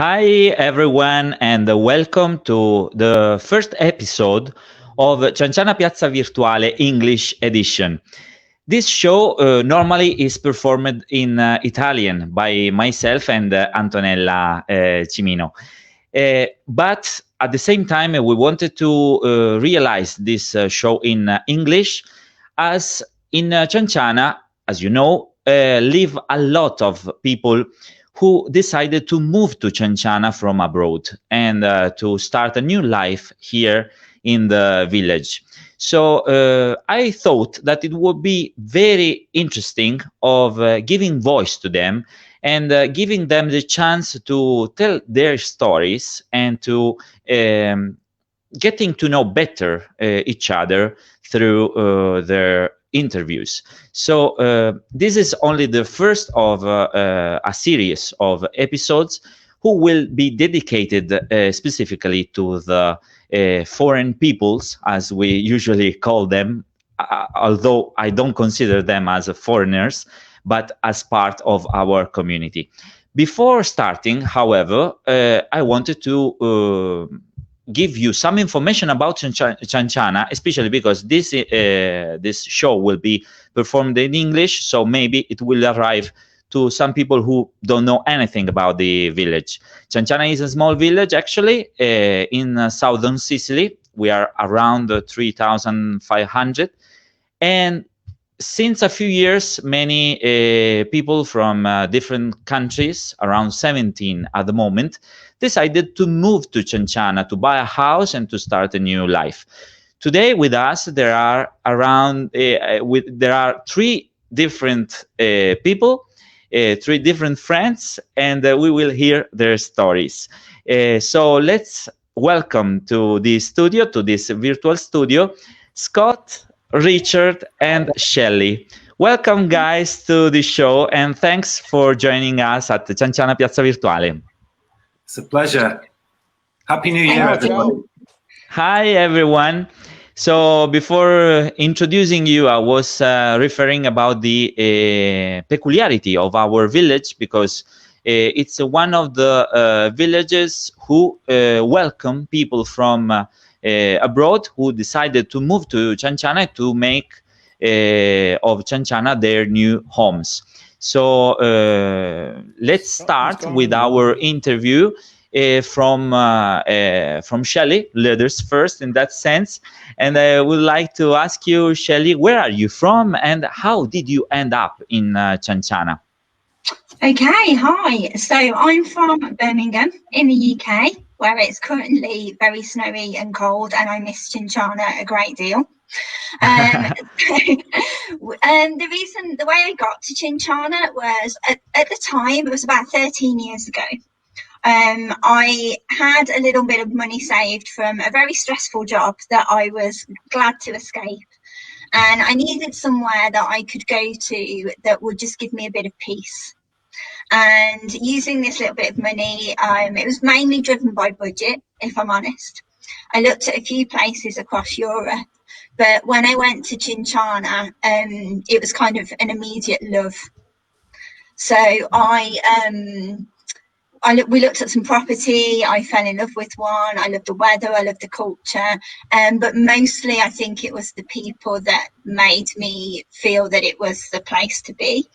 Hi, everyone, and welcome to the first episode of Cianciana Piazza Virtuale English edition. This show normally is performed in Italian by myself and Antonella Cimino. But at the same time, we wanted to realize this show in English, as in Cianciana, as you know, live a lot of people who decided to move to Cianciana from abroad and to start a new life here in the village. So I thought that it would be very interesting of giving voice to them and giving them the chance to tell their stories and to getting to know better each other through their interviews. So this is only the first of a series of episodes who will be dedicated specifically to the foreign peoples, as we usually call them, although I don't consider them as foreigners, but as part of our community. Before starting, however, I wanted to give you some information about Cianciana, especially because this show will be performed in English, so maybe it will arrive to some people who don't know anything about the village. Cianciana is a small village, actually, in southern Sicily. We are around 3,500, and since a few years, many people from different countries, around 17 at the moment, decided to move to Cianciana to buy a house and to start a new life. Today with us, there are three different people, three different friends, and we will hear their stories. So let's welcome to this studio, to this virtual studio, Scott, Richard, and Shelley. Welcome, guys, to the show, and thanks for joining us at the Cianciana Piazza Virtuale. It's a pleasure. Happy New Year, everyone. Hi, everyone. So before introducing you, I was referring about the peculiarity of our village, because it's one of the villages who welcome people from abroad who decided to move to Cianciana to make of Cianciana their new homes. So let's start with our interview from Shelley, ladies first in that sense. And I would like to ask you, Shelley, where are you from and how did you end up in Cianciana? Okay, hi. So I'm from Birmingham in the UK, where it's currently very snowy and cold, and I miss Cianciana a great deal. The way I got to Cianciana was at the time, it was about 13 years ago. I had a little bit of money saved from a very stressful job that I was glad to escape. And I needed somewhere that I could go to that would just give me a bit of peace. And using this little bit of money, it was mainly driven by budget, if I'm honest. I looked at a few places across Europe, but when I went to Cianciana, it was kind of an immediate love. So we looked at some property. I fell in love with one. I loved the weather. I loved the culture. But mostly, I think it was the people that made me feel that it was the place to be.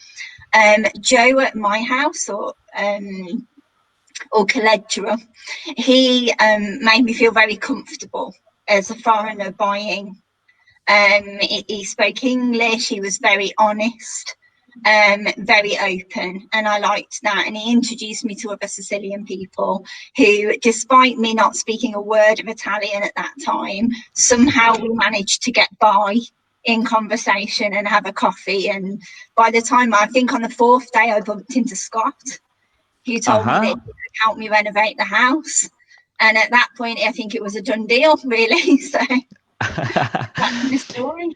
Joe at my house, or Collegial, he made me feel very comfortable as a foreigner buying. He spoke English. He was very honest. Very open, and I liked that. And he introduced me to other Sicilian people who, despite me not speaking a word of Italian at that time, somehow we managed to get by in conversation and have a coffee. And by the time, I think on the fourth day, I bumped into Scott, who told me that he could help me renovate the house. And at that point, I think it was a done deal, really. So that's the story.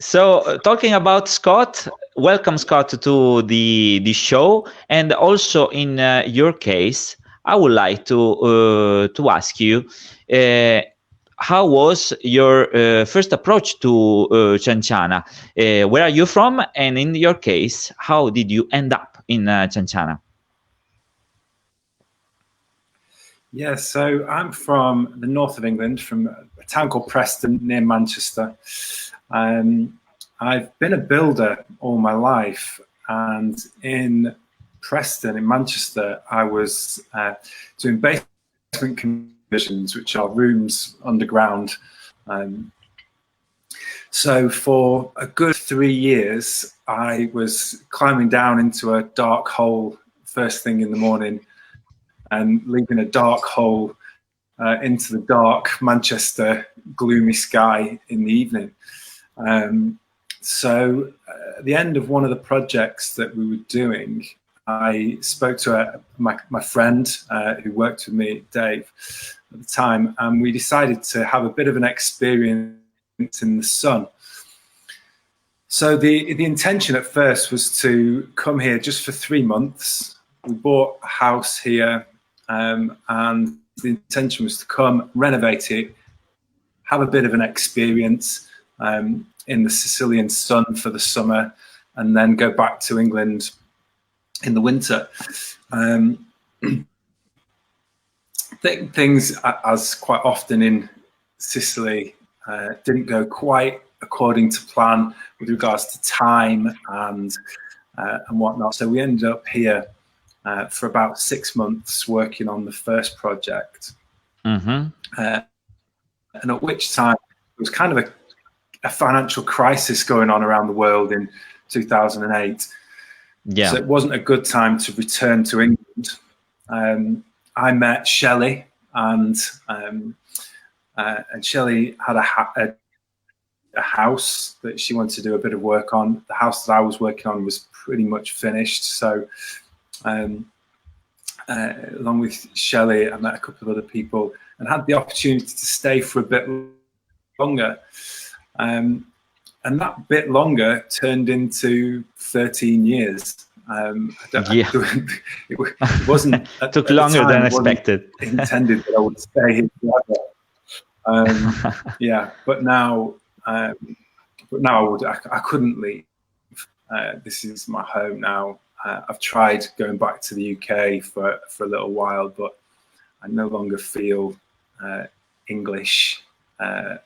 So talking about Scott, welcome, Scott, to the show. And also in your case, I would like to ask you, how was your first approach to Cianciana? Where are you from? And in your case, how did you end up in Cianciana? Yeah, so I'm from the north of England, from a town called Preston near Manchester. I've been a builder all my life, and in Preston, in Manchester, I was doing basement conversions, which are rooms underground. So for a good 3 years, I was climbing down into a dark hole first thing in the morning and leaving a dark hole into the dark Manchester gloomy sky in the evening. So at the end of one of the projects that we were doing, I spoke to my friend who worked with me, Dave, at the time, and we decided to have a bit of an experience in the sun. So the intention at first was to come here just for 3 months. We bought a house here, and the intention was to come, renovate it, have a bit of an experience in the Sicilian sun for the summer, and then go back to England in the winter. Things, as quite often in Sicily, didn't go quite according to plan with regards to time and whatnot. So we ended up here for about 6 months working on the first project. And at which time it was kind of a financial crisis going on around the world in 2008. Yeah. So it wasn't a good time to return to England. I met Shelley, and Shelley had a house that she wanted to do a bit of work on. The house that I was working on was pretty much finished. So along with Shelley, I met a couple of other people and had the opportunity to stay for a bit longer. And that bit longer turned into 13 years. It wasn't took longer than expected. Intended that I would stay here forever. But now I couldn't leave. This is my home now. I've tried going back to the UK for a little while, but I no longer feel English. I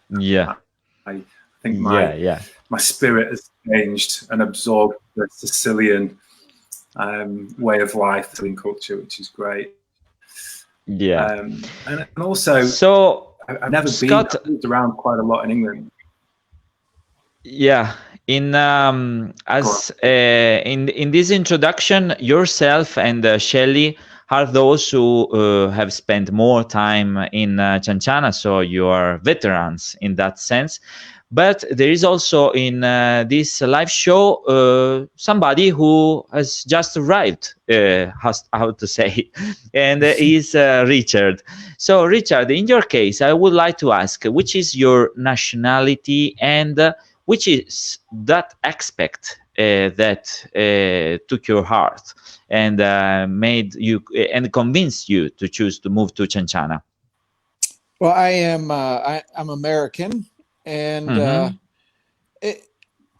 think my spirit has changed and absorbed the Sicilian way of life, Sicilian culture, which is great. And also, so I've never moved around quite a lot in England. In this introduction, yourself and Shelley are those who have spent more time in Cianciana, so you are veterans in that sense. But there is also in this live show somebody who has just arrived, how to say, and is Richard. So Richard, in your case, I would like to ask, which is your nationality and which is that aspect that took your heart and made you and convinced you to choose to move to Cianciana? Well, I'm American, and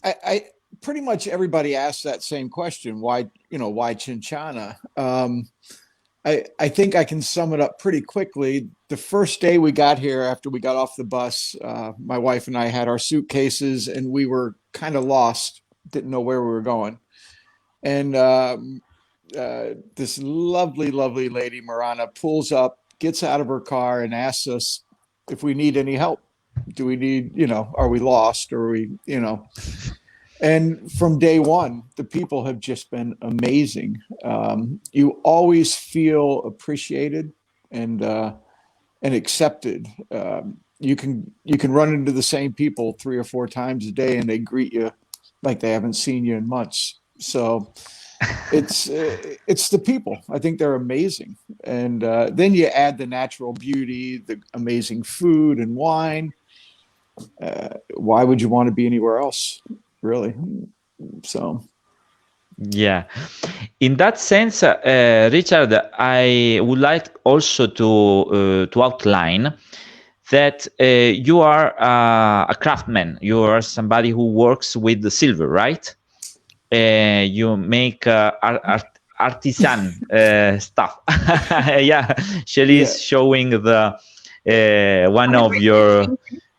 I pretty much everybody asks that same question. Why Cianciana? I think I can sum it up pretty quickly. The first day we got here, after we got off the bus, my wife and I had our suitcases and we were kind of lost, didn't know where we were going. And this lovely, lovely lady, Marana, pulls up, gets out of her car and asks us if we need any help. Do we need, are we lost, or are we, And from day one, the people have just been amazing. You always feel appreciated and accepted. You can run into the same people 3 or 4 times a day, and they greet you like they haven't seen you in months. So it's the people. I think they're amazing. And then you add the natural beauty, the amazing food and wine. Why would you want to be anywhere else? Really. So in that sense, Richard, I would like also to outline that you are a craftsman. You are somebody who works with the silver, right? You make artisan stuff. Yeah, Shelley is showing the one of your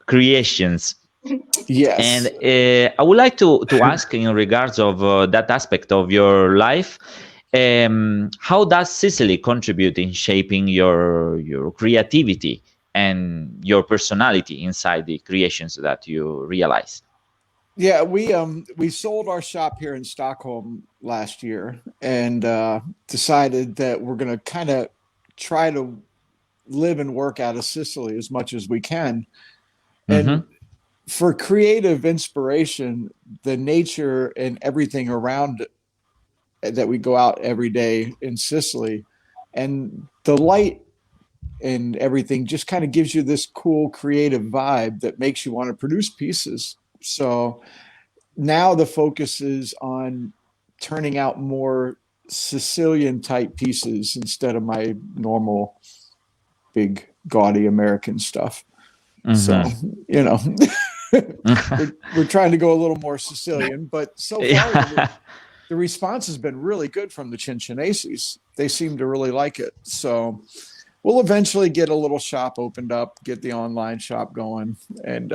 creations. Yes. And I would like to ask in regards of that aspect of your life, how does Sicily contribute in shaping your creativity and your personality inside the creations that you realize? Yeah, we sold our shop here in Stockholm last year and decided that we're going to kind of try to live and work out of Sicily as much as we can. And for creative inspiration, the nature and everything around that we go out every day in Sicily, and the light and everything just kind of gives you this cool creative vibe that makes you want to produce pieces. So now the focus is on turning out more Sicilian type pieces instead of my normal big gaudy American stuff. So, you know, we're trying to go a little more Sicilian, but so far the response has been really good from the ciancianeses. They seem to really like it. So we'll eventually get a little shop opened up, get the online shop going, and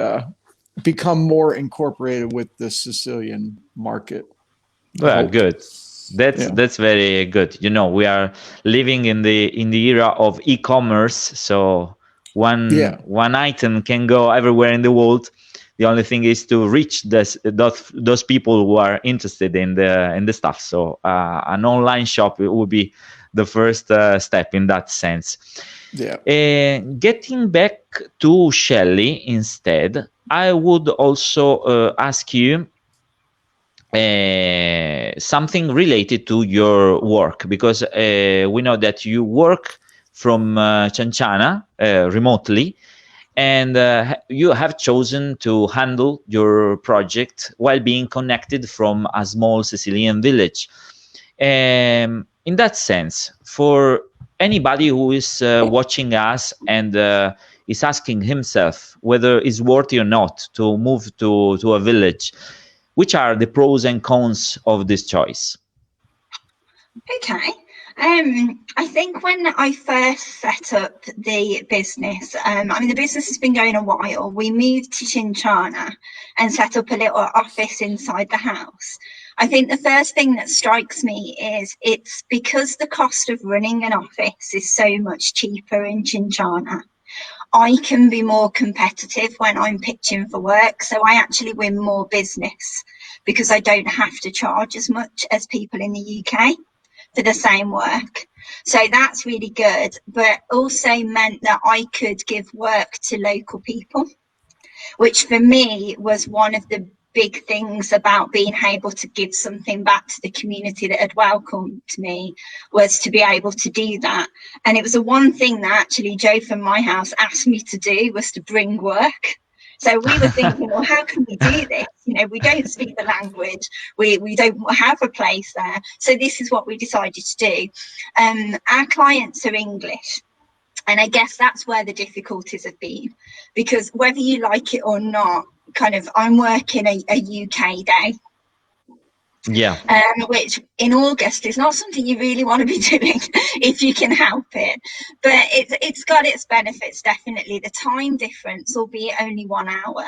become more incorporated with the Sicilian market. Well, good. That's very good. You know, we are living in the era of e-commerce, so one item can go everywhere in the world. The only thing is to reach those people who are interested in the stuff. So an online shop would be the first step in that sense. Yeah. Getting back to Shelley instead, I would also ask you something related to your work, because we know that you work from Cianciana remotely, and you have chosen to handle your project while being connected from a small Sicilian village. In that sense, for anybody who is watching us and is asking himself whether it's worthy or not to move to a village, which are the pros and cons of this choice? Okay. I think when I first set up the business, I mean, the business has been going a while. We moved to Cianciana and set up a little office inside the house. I think the first thing that strikes me is it's because the cost of running an office is so much cheaper in Cianciana. I can be more competitive when I'm pitching for work, so I actually win more business because I don't have to charge as much as people in the UK for the same work. So that's really good, but also meant that I could give work to local people, which for me was one of the big things about being able to give something back to the community that had welcomed me, was to be able to do that. And it was the one thing that actually Joe from my house asked me to do, was to bring work. So we were thinking, well, how can we do this? You know, we don't speak the language. We don't have a place there. So this is what we decided to do. Our clients are English. And I guess that's where the difficulties have been, because whether you like it or not, kind of, I'm working a UK day. Yeah. Which in August is not something you really want to be doing if you can help it. But it's got its benefits, definitely. The time difference, albeit only 1 hour.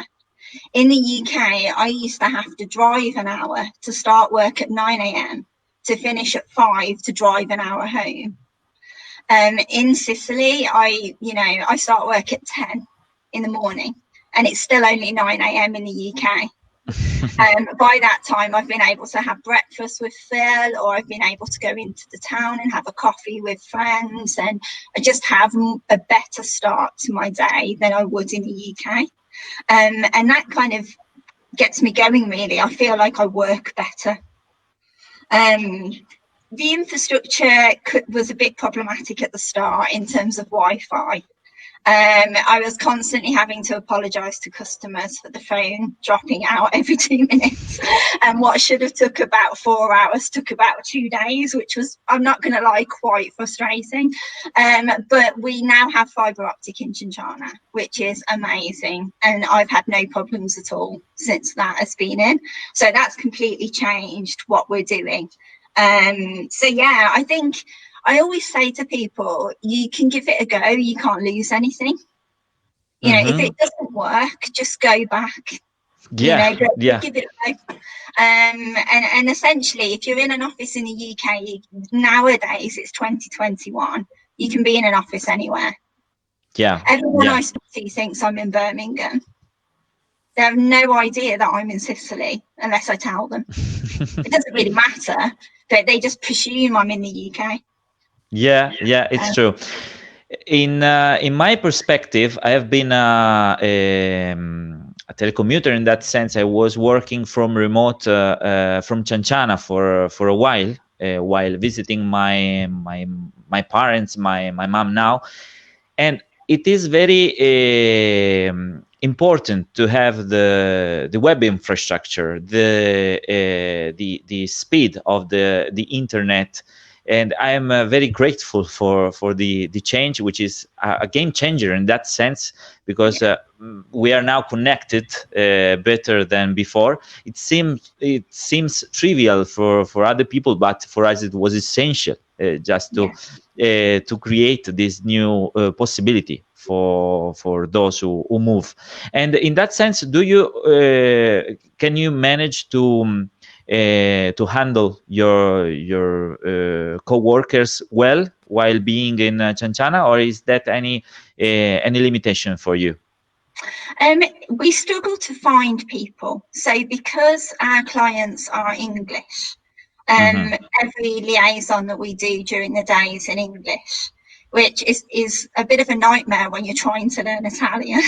In the UK, I used to have to drive an hour to start work at 9 a.m. to finish at 5 to drive an hour home. In Sicily, I start work at 10 in the morning, and it's still only 9 a.m. in the UK. By that time, I've been able to have breakfast with Phil, or I've been able to go into the town and have a coffee with friends, and I just have a better start to my day than I would in the UK. And that kind of gets me going, really. I feel like I work better. The infrastructure was a bit problematic at the start in terms of Wi-Fi. I was constantly having to apologise to customers for the phone dropping out every 2 minutes. And what should have took about 4 hours took about 2 days, which was, I'm not going to lie, quite frustrating. But we now have fibre optic in Cianciana, which is amazing. And I've had no problems at all since that has been in. So that's completely changed what we're doing. So yeah, I think I always say to people, you can give it a go, you can't lose anything. You know, if it doesn't work, just go back. Yeah, You know, yeah. give it a go. And essentially, if you're in an office in the UK nowadays, it's 2021. You can be in an office anywhere. Yeah. Everyone Yeah. I speak to thinks I'm in Birmingham. They have no idea that I'm in Sicily unless I tell them. It doesn't really matter, but they just presume I'm in the UK. Yeah, yeah, it's true. In my perspective, I have been a telecommuter in that sense. I was working from remote from Cianciana for a while visiting my parents, my mom now, and it is very important to have the web infrastructure, the speed of the internet. And I am very grateful for the change, which is a game changer in that sense, because we are now connected better than before. It seems trivial for other people, but for us it was essential just to create this new possibility for those who move. And in that sense, can you manage to handle your co-workers well while being in Cianciana, or is that any limitation for you? We struggle to find people. So because our clients are English, every liaison that we do during the day is in English, which is a bit of a nightmare when you're trying to learn Italian.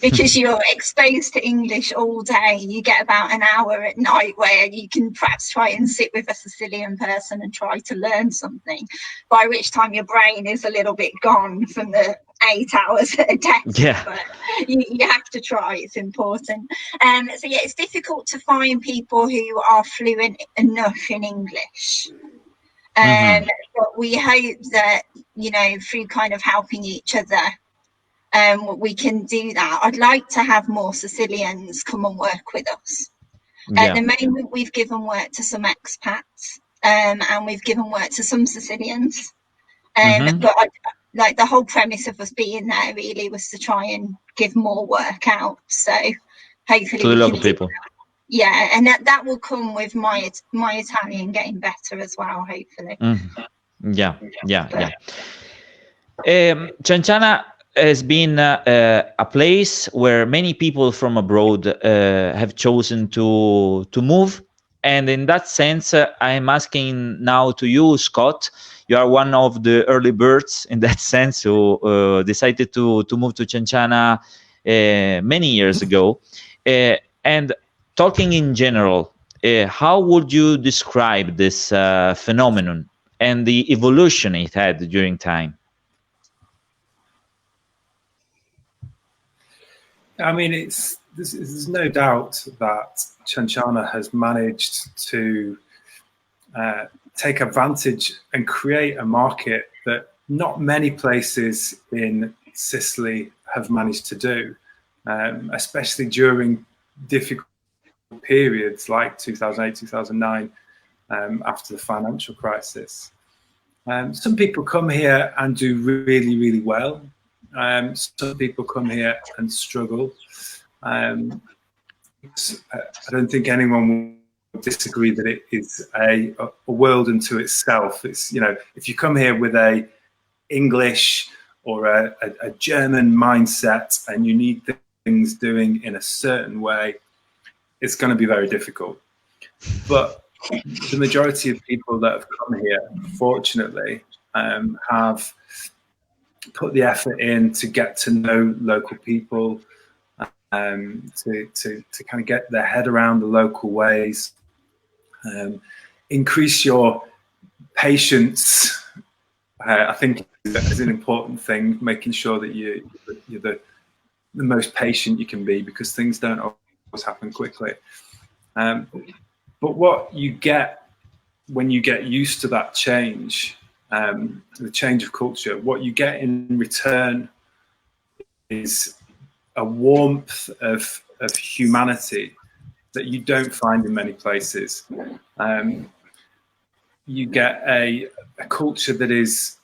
Because you're exposed to English all day. You get about an hour at night where you can perhaps try and sit with a Sicilian person and try to learn something, by which time your brain is a little bit gone from the 8 hours at a desk. Yeah. But you have to try, it's important. So yeah, it's difficult to find people who are fluent enough in English. But we hope that, you know, through kind of helping each other, we can do that. I'd like to have more Sicilians come and work with us. At the moment, we've given work to some expats, and we've given work to some Sicilians. But like the whole premise of us being there really was to try and give more work out. So hopefully to the local people. Yeah, and that will come with my Italian getting better as well, hopefully. Yeah. Cianciana has been a place where many people from abroad have chosen to move, and in that sense, I'm asking now to you, Scott. You are one of the early birds in that sense who decided to move to Cianciana many years ago. And talking in general, how would you describe this phenomenon and the evolution it had during time? I mean, there's no doubt that Cianciana has managed to take advantage and create a market that not many places in Sicily have managed to do, especially during difficult periods like 2008, 2009, after the financial crisis. Some people come here and do really, really well. Some people come here and struggle. I don't think anyone will disagree that it is a world unto itself. It's, you know, if you come here with a English or a German mindset and you need things doing in a certain way, it's going to be very difficult. But the majority of people that have come here, fortunately, have put the effort in to get to know local people, to kind of get their head around the local ways, increase your patience. I think is an important thing, making sure that you're the most patient you can be, because things don't always happen quickly. But what you get when you get used to that change, the change of culture, what you get in return is a warmth of humanity that you don't find in many places. you get a culture that is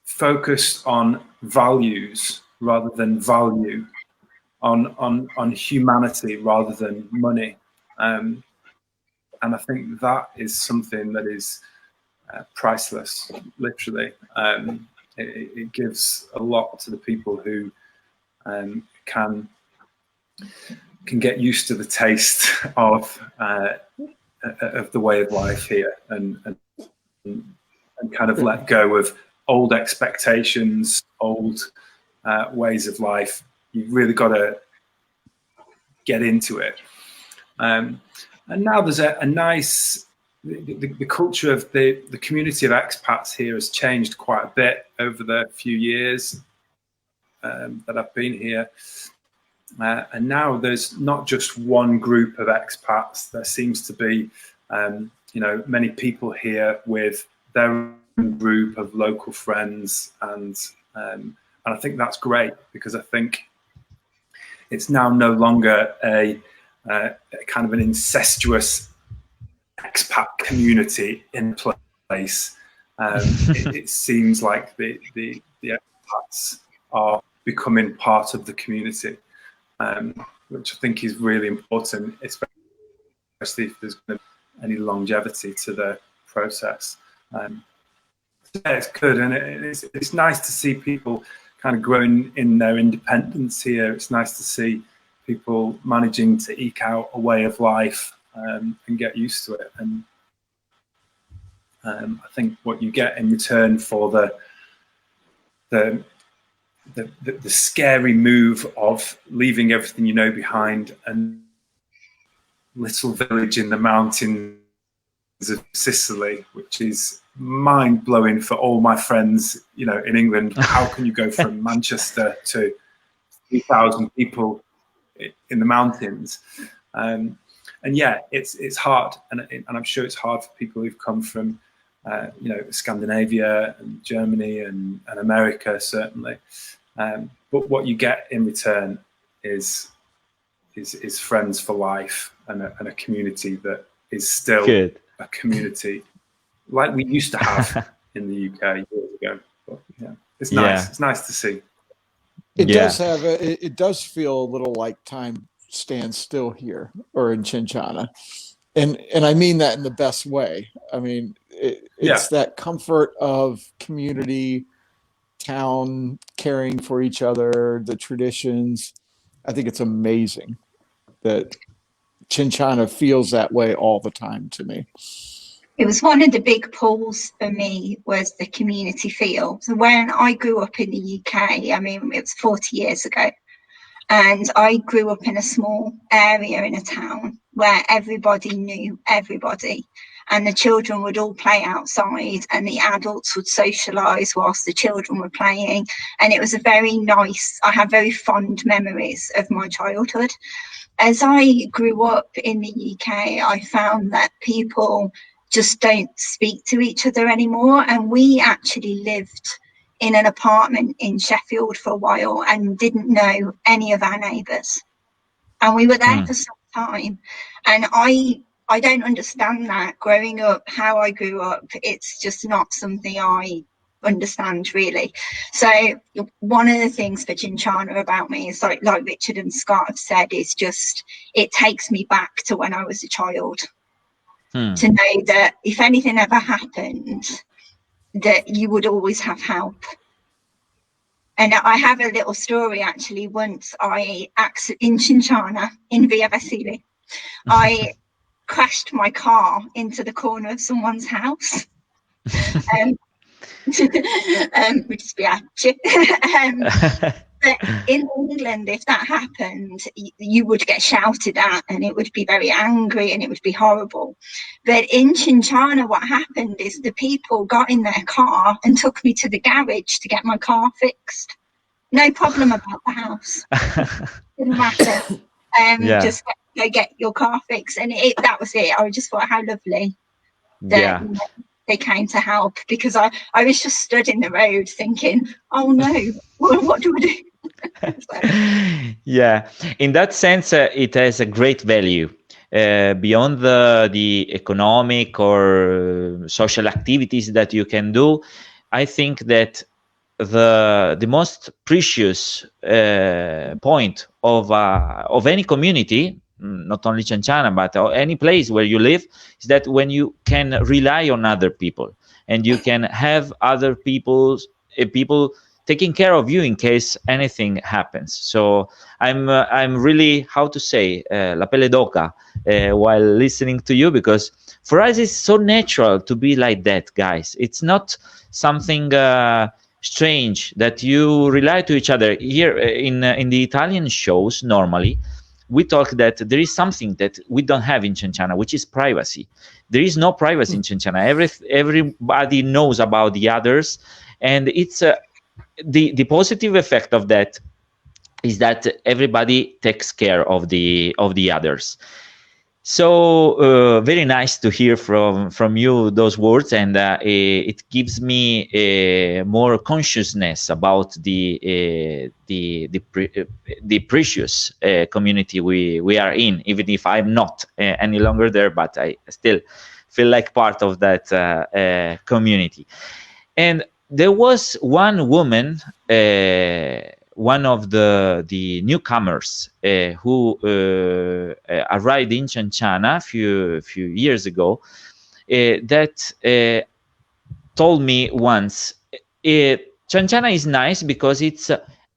focused on values rather than value, on humanity rather than money. And I think that is something that is priceless, literally. It gives a lot to the people who can get used to the taste of the way of life here, and kind of let go of old expectations, old ways of life. You've really got to get into it. And now there's a nice, the culture of the community of expats here has changed quite a bit over the few years that I've been here. And now there's not just one group of expats. There seems to be, many people here with their own group of local friends, and I think that's great, because I think it's now no longer a kind of an incestuous expat community in place. It seems like the expats are becoming part of the community, which I think is really important, especially if there's going to be any longevity to the process. Yeah, it's good, and it's nice to see people kind of growing in their independence here. It's nice to see people managing to eke out a way of life and get used to it. And I think what you get in return for the scary move of leaving everything you know behind, and little village in the mountains of Sicily, which is mind-blowing for all my friends, in England. How can you go from Manchester to 3,000 people in the mountains? And yeah, it's hard, and I'm sure it's hard for people who've come from Scandinavia and Germany and America, certainly. But what you get in return is friends for life, and a community that is still good. A community like we used to have in the UK years ago. But yeah, it's nice. Yeah. It's nice to see. It does feel a little like time stands still here, or in Cianciana, and I mean that in the best way. I mean, it's that comfort of community, town, caring for each other, the traditions. I think it's amazing that Cianciana feels that way all the time to me. It was one of the big pulls for me, was the community feel. So when I grew up in the UK, I mean, it was 40 years ago, and I grew up in a small area in a town where everybody knew everybody, and the children would all play outside, and the adults would socialise whilst the children were playing. And it was I have very fond memories of my childhood. As I grew up in the UK, I found that people just don't speak to each other anymore. And we actually lived in an apartment in Sheffield for a while and didn't know any of our neighbours. And we were there for some time. And I don't understand that. Growing up, how I grew up, it's just not something I understand, really. So one of the things for Cianciana about me is like Richard and Scott have said, is just, it takes me back to when I was a child. To know that if anything ever happened, that you would always have help. And I have a little story, actually. Once in Cianciana, in Via Vasili, I crashed my car into the corner of someone's house. Which is but in England, if that happened, you would get shouted at, and it would be very angry, and it would be horrible. But in Cianciana, what happened is the people got in their car and took me to the garage to get my car fixed. No problem about the house. Didn't matter. Just go get your car fixed, and that was it. I just thought, how lovely that they came to help, because I was just stood in the road thinking, oh no, what do I do? Yeah, in that sense, it has a great value, beyond the economic or social activities that you can do, I think that the most precious point of any community, not only Cianciana, but any place where you live, is that when you can rely on other people and you can have other people taking care of you in case anything happens. So I'm really, how to say, la pelle d'oca while listening to you, because for us it's so natural to be like that, guys. It's not something strange that you rely to each other. Here in the Italian shows, normally we talk that there is something that we don't have in Cianciana, which is privacy. There is no privacy in Cianciana. Everybody knows about the others, and it's the positive effect of that is that everybody takes care of the others. So very nice to hear from you those words, and it gives me more consciousness about the precious community we are in, even if I'm not any longer there, but I still feel like part of that community. And there was one woman, one of the newcomers who arrived in Cianciana a few years ago, that told me once, Cianciana is nice because it's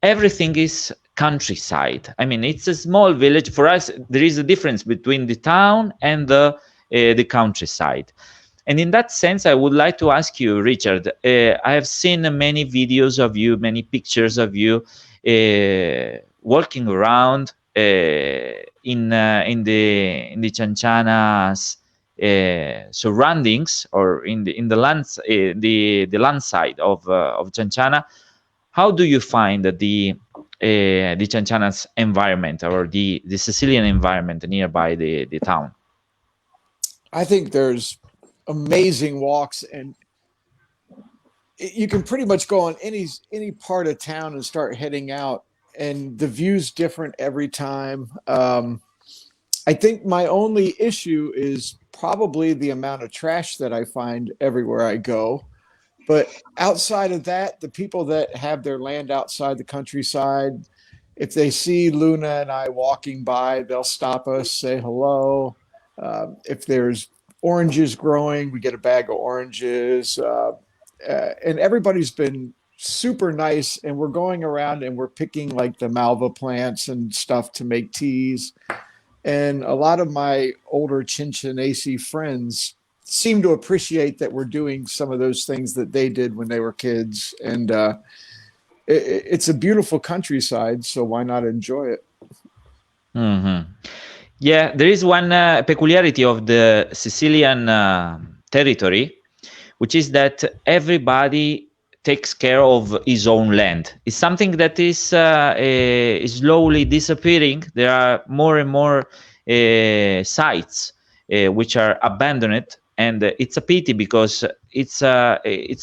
everything is countryside. I mean, it's a small village. For us, there is a difference between the town and the countryside. And in that sense, I would like to ask you, Richard, I have seen many videos of you, many pictures of you walking around in the Cianciana's surroundings, or in the lands, the land side of Cianciana. How do you find the Cianciana's environment, or the Sicilian environment nearby the town? I think there's amazing walks, and you can pretty much go on any part of town and start heading out, and the view's different every time. I think my only issue is probably the amount of trash that I find everywhere I go. But outside of that, the people that have their land outside the countryside, if they see Luna and I walking by, they'll stop us, say hello. If there's oranges growing, we get a bag of oranges, and everybody's been super nice, and we're going around and we're picking like the malva plants and stuff to make teas. And a lot of my older ciancianese friends seem to appreciate that we're doing some of those things that they did when they were kids, and it's a beautiful countryside, so why not enjoy it? Mm-hmm. Yeah, there is one peculiarity of the Sicilian territory, which is that everybody takes care of his own land. It's something that is slowly disappearing. There are more and more sites which are abandoned, and it's a pity, because it's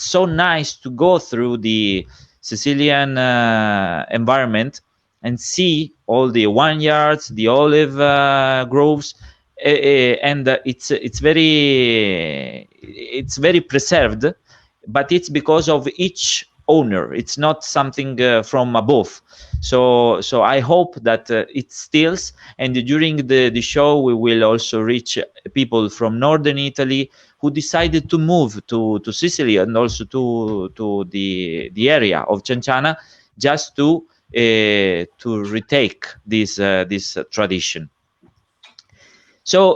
so nice to go through the Sicilian environment and see all the vineyards, the olive groves, and it's very preserved, but it's because of each owner. It's not something from above. So I hope that it stills, and during the show we will also reach people from northern Italy who decided to move to Sicily, and also to the area of Cianciana, just to retake this tradition. So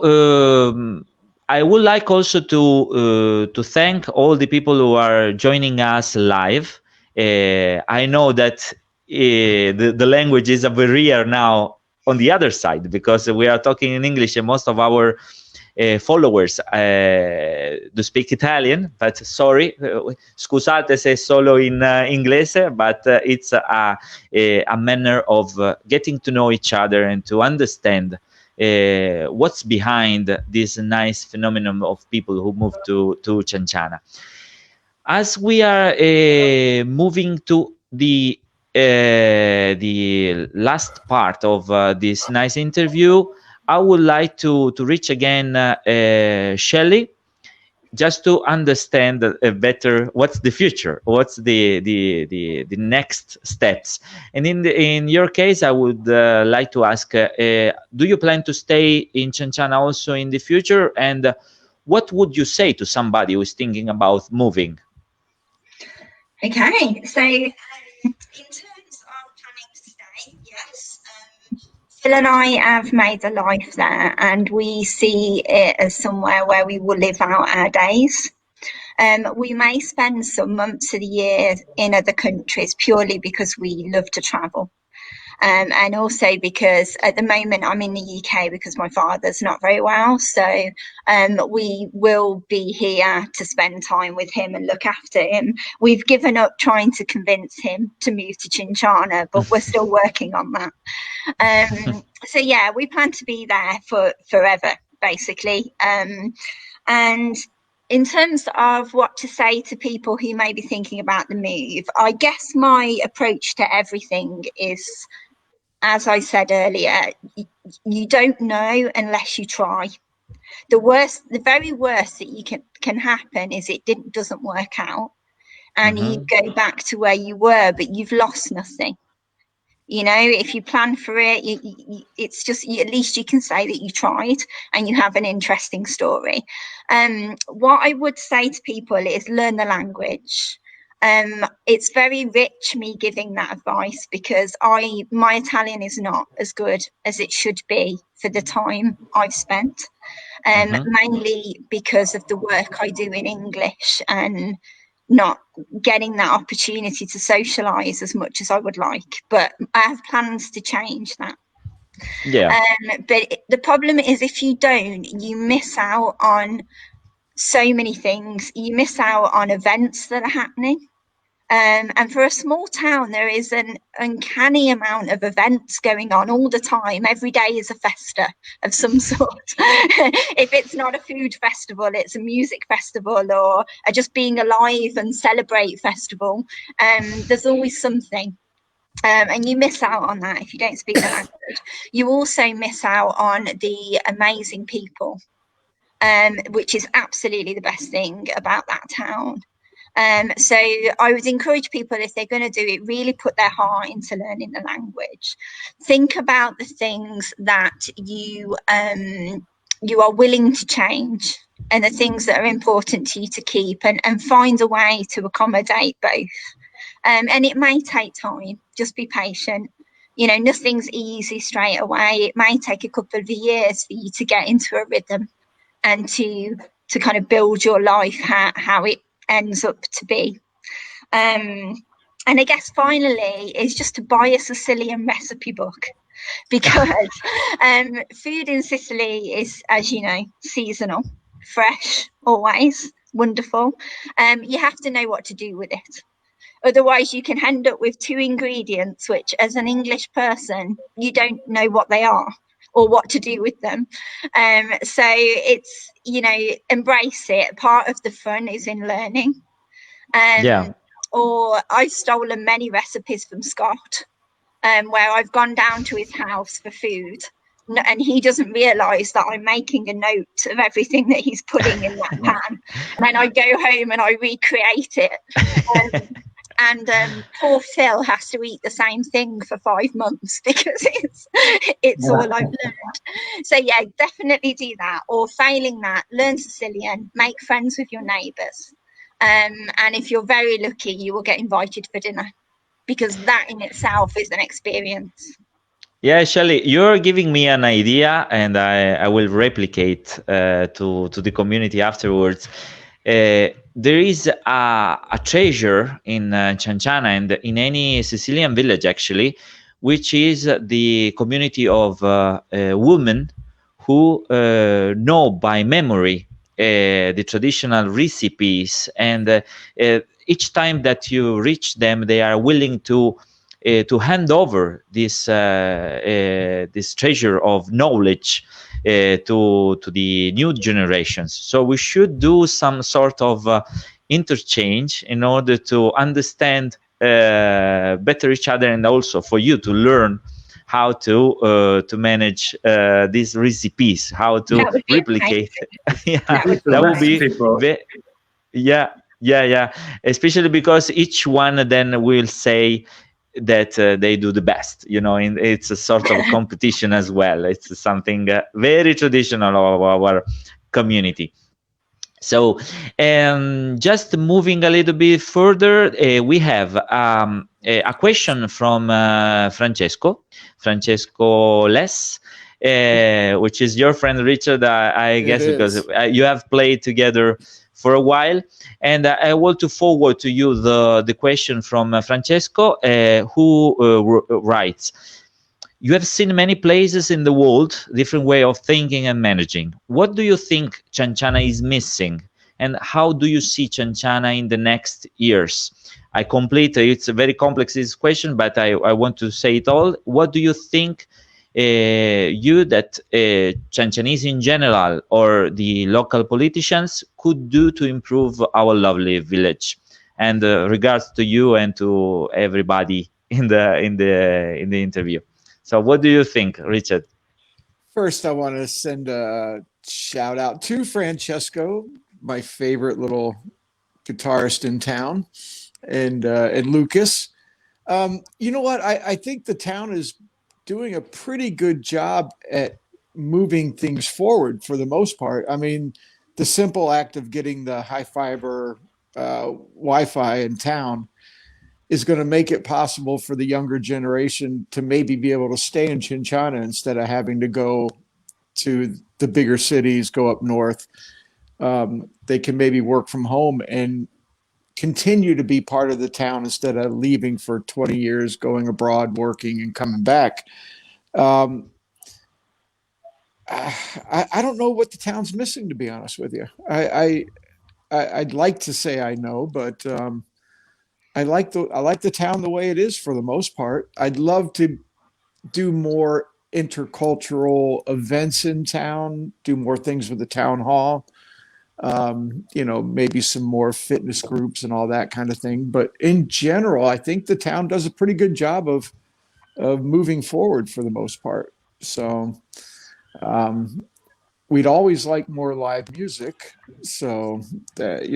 I would like also to thank all the people who are joining us live. I know that the language is a barrier now on the other side, because we are talking in English, and most of our followers do speak Italian, but sorry, scusate se solo in inglese, but it's a manner of getting to know each other and to understand what's behind this nice phenomenon of people who move to Cianciana. As we are moving to the last part of this nice interview, I would like to reach again Shelley, just to understand better what's the future, what's the next steps. And in your case, I would like to ask, do you plan to stay in Cianciana also in the future? And what would you say to somebody who is thinking about moving? Okay, so in terms of planning to stay, yes. Phil and I have made a life there, and we see it as somewhere where we will live out our days. We may spend some months of the year in other countries purely because we love to travel. And also because at the moment I'm in the UK because my father's not very well. So we will be here to spend time with him and look after him. We've given up trying to convince him to move to Cianciana, but we're still working on that. So yeah, we plan to be there for forever, basically. And in terms of what to say to people who may be thinking about the move, I guess my approach to everything is, as I said earlier, you don't know unless you try. The very worst that you can happen is it doesn't work out, and you go back to where you were, but you've lost nothing. You know, if you plan for it, it's just, at least you can say that you tried and you have an interesting story. What I would say to people is learn the language. It's very rich me giving that advice because my Italian is not as good as it should be for the time I've spent, mainly because of the work I do in English and not getting that opportunity to socialize as much as I would like. But I have plans to change that. Yeah. But the problem is, if you don't, you miss out on so many things. You miss out on events that are happening. And for a small town, there is an uncanny amount of events going on all the time. Every day is a festa of some sort. If it's not a food festival, it's a music festival or a just being alive and celebrate festival. There's always something. And you miss out on that if you don't speak the language. You also miss out on the amazing people, which is absolutely the best thing about that town. So I would encourage people, if they're going to do it, really put their heart into learning the language. Think about the things that you are willing to change and the things that are important to you to keep, and find a way to accommodate both. And it may take time. Just be patient. You know, nothing's easy straight away. It may take a couple of years for you to get into a rhythm and to kind of build your life how it ends up to be. And I guess finally is just to buy a Sicilian recipe book, because food in Sicily is, as you know, seasonal, fresh, always wonderful. You have to know what to do with it. Otherwise, you can end up with 2 ingredients, which as an English person, you don't know what they are or what to do with them. So it's, you know, embrace it. Part of the fun is in learning. Or I've stolen many recipes from Scott, where I've gone down to his house for food, and he doesn't realise that I'm making a note of everything that he's putting in that pan. And then I go home and I recreate it. And poor Phil has to eat the same thing for 5 months because it's all I've learned. So yeah, definitely do that. Or failing that, learn Sicilian, make friends with your neighbours. And if you're very lucky, you will get invited for dinner, because that in itself is an experience. Yeah, Shelley, you're giving me an idea, and I will replicate to the community afterwards. There is a treasure in Cianciana and in any Sicilian village, actually, which is the community of women who know by memory the traditional recipes, and each time that you reach them, they are willing to hand over this treasure of knowledge to the new generations. So we should do some sort of interchange in order to understand better each other, and also for you to learn how to manage these recipes, how to That would be replicate. Yeah, That would that would be People. yeah, especially because each one then will say that they do the best, it's a sort of a competition as well. It's something very traditional of our community. So just moving a little bit further, we have a question from Francesco Les, which is your friend Richard, I guess, because you have played together for a while. And I want to forward to you the question from Francesco, who writes, you have seen many places in the world, different way of thinking and managing. What do you think Cianciana is missing? And how do you see Cianciana in the next years? It's a very complex this question, but I want to say it all. What do you think that Ciancianese in general or the local politicians could do to improve our lovely village? And regards to you and to everybody in the interview. So what do you think, Richard? First, I want to send a shout out to Francesco, my favorite little guitarist in town, and Lucas. You know what? I think the town is doing a pretty good job at moving things forward for the most part. I mean, the simple act of getting the high fiber Wi-Fi in town is going to make it possible for the younger generation to maybe be able to stay in Cianciana instead of having to go to the bigger cities, go up north. They can maybe work from home and continue to be part of the town instead of leaving for 20 years, going abroad, working and coming back. I don't know what the town's missing, to be honest with you. I'd like to say I know, but I like the town the way it is for the most part. I'd love to do more intercultural events in town, do more things with the town hall. Maybe some more fitness groups and all that kind of thing. But in general, I think the town does a pretty good job of moving forward for the most part. So we'd always like more live music. So that,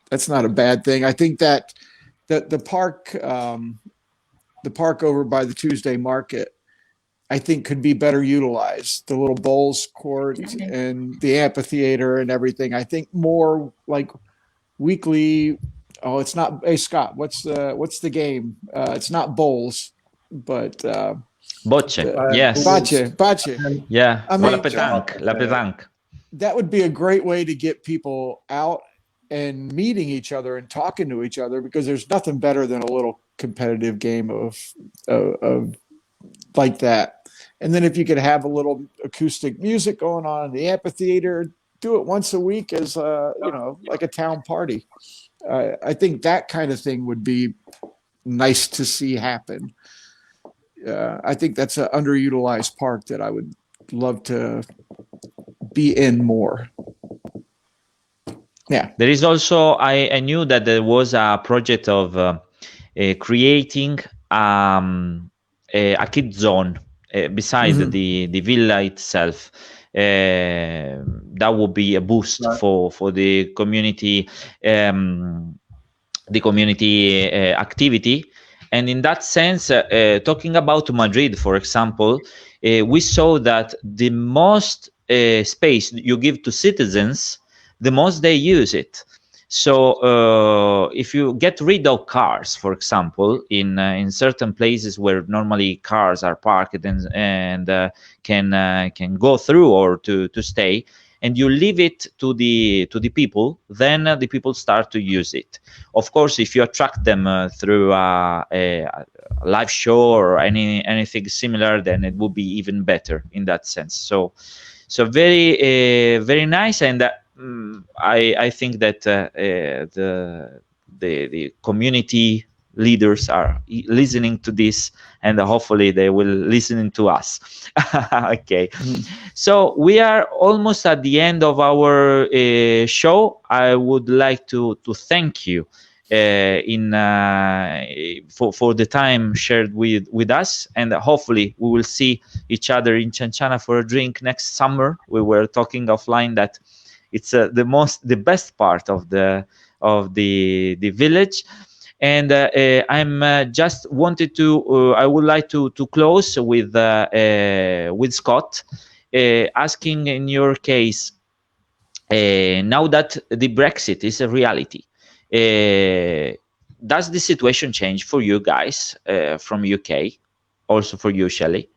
that's not a bad thing. I think that the park over by the Tuesday market, I think could be better utilized. The little bowls court and the amphitheater and everything. I think more like weekly. Oh, it's not. Hey Scott, what's the game? It's not bowls, but bocce. Yes. Bocce. Yeah. I mean, la pétanque. That would be a great way to get people out and meeting each other and talking to each other, because there's nothing better than a little competitive game of like that. And then if you could have a little acoustic music going on in the amphitheater, do it once a week as like a town party. I think that kind of thing would be nice to see happen. I think that's an underutilized park that I would love to be in more. Yeah. There is also, I knew that there was a project of creating a kid zone beside the villa itself. That would be a boost for the community activity. And in that sense, talking about Madrid, for example, we saw that the most space you give to citizens, the most they use it. So if you get rid of cars, for example, in certain places where normally cars are parked and can go through or to stay, and you leave it to the people, then the people start to use it. Of course, if you attract them through a live show or anything similar, then it would be even better in that sense. So very very nice. And I think that the community leaders are listening to this, and hopefully they will listen to us. Okay. So we are almost at the end of our show. I would like to thank you, for the time shared with us, and hopefully we will see each other in Cianciana for a drink next summer. We were talking offline that it's the best part of the village. And I'm just wanted to I would like to close with Scott, asking, in your case, now that the Brexit is a reality, does the situation change for you guys from UK? Also for you, Shelley?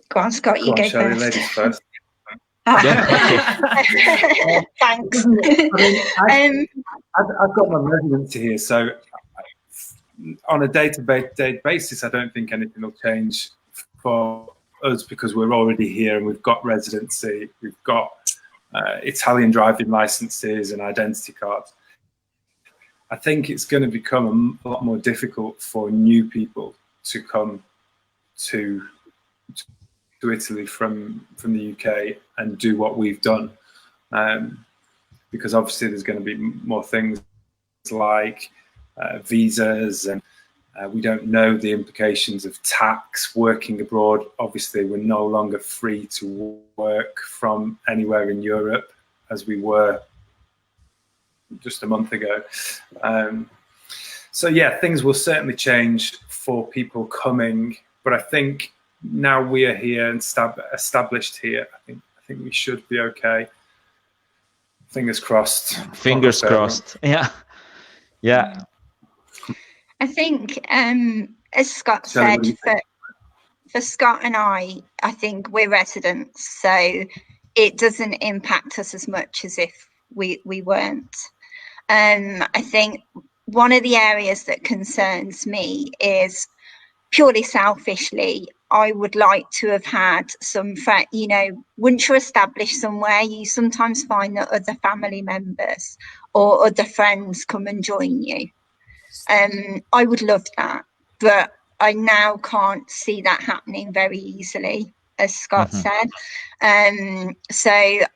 Go on, Scott, you go Shelley, first. ladies first. Thanks. I've got my residency here, so on a day-to-day basis, I don't think anything will change for us because we're already here and we've got residency, we've got Italian driving licenses and identity cards. I think it's going to become a lot more difficult for new people to come to Italy from the UK and do what we've done, because obviously there's going to be more things like visas, and we don't know the implications of tax. Working abroad, obviously we're no longer free to work from anywhere in Europe as we were just a month ago. So yeah, things will certainly change for people coming, but I think now we are here and established here, I think we should be okay. Fingers crossed. Fingers crossed. Yeah. I think, as Scott said, for Scott and I think we're residents, so it doesn't impact us as much as if we weren't. I think one of the areas that concerns me is, purely selfishly, I would like to have had some, once you're established somewhere, you sometimes find that other family members or other friends come and join you. I would love that, but I now can't see that happening very easily, as Scott said. So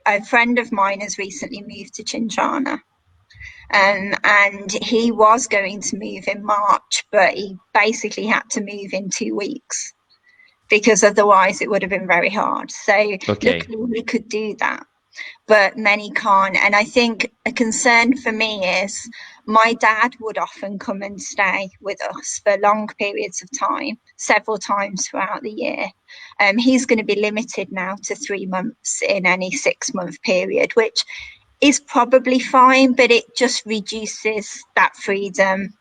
a friend of mine has recently moved to Cianciana. And he was going to move in March, but he basically had to move in 2 weeks because otherwise it would have been very hard. So luckily he could do that, but many can't. And I think a concern for me is my dad would often come and stay with us for long periods of time, several times throughout the year. He's going to be limited now to 3 months in any 6-month period, which is probably fine, but it just reduces that freedom.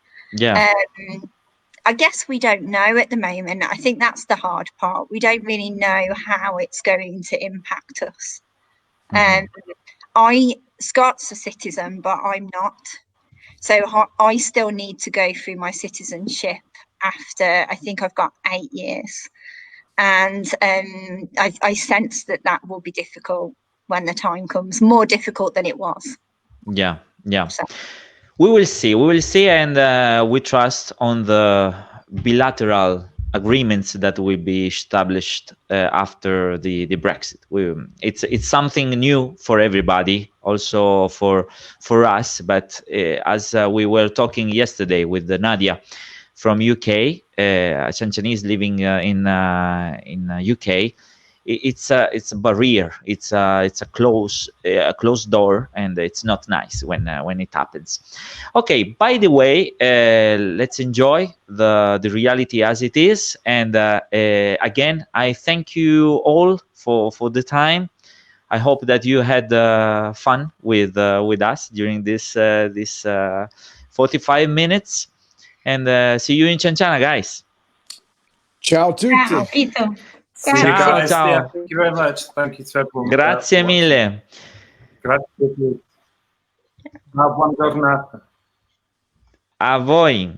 I guess we don't know at the moment. I think that's the hard part. We don't really know how it's going to impact us. Scott's a citizen, but I'm not. So I still need to go through my citizenship after, I think I've got 8 years. And I sense that will be difficult when the time comes, more difficult than it was. Yeah. So. We will see, and we trust on the bilateral agreements that will be established after the Brexit. It's something new for everybody, also for us. But as we were talking yesterday with Nadia from UK, a Ciancianese living in UK. It's a barrier. It's a closed door, and it's not nice when it happens. Okay. By the way, let's enjoy the reality as it is. And again, I thank you all for the time. I hope that you had fun with us during this 45 minutes. And see you in Cianciana, guys. Ciao tutti. Ciao, Pito. Ciao. Yeah, thank you very much. Thank you to everyone. Grazie mille. Grazie. Buona giornata. A voi.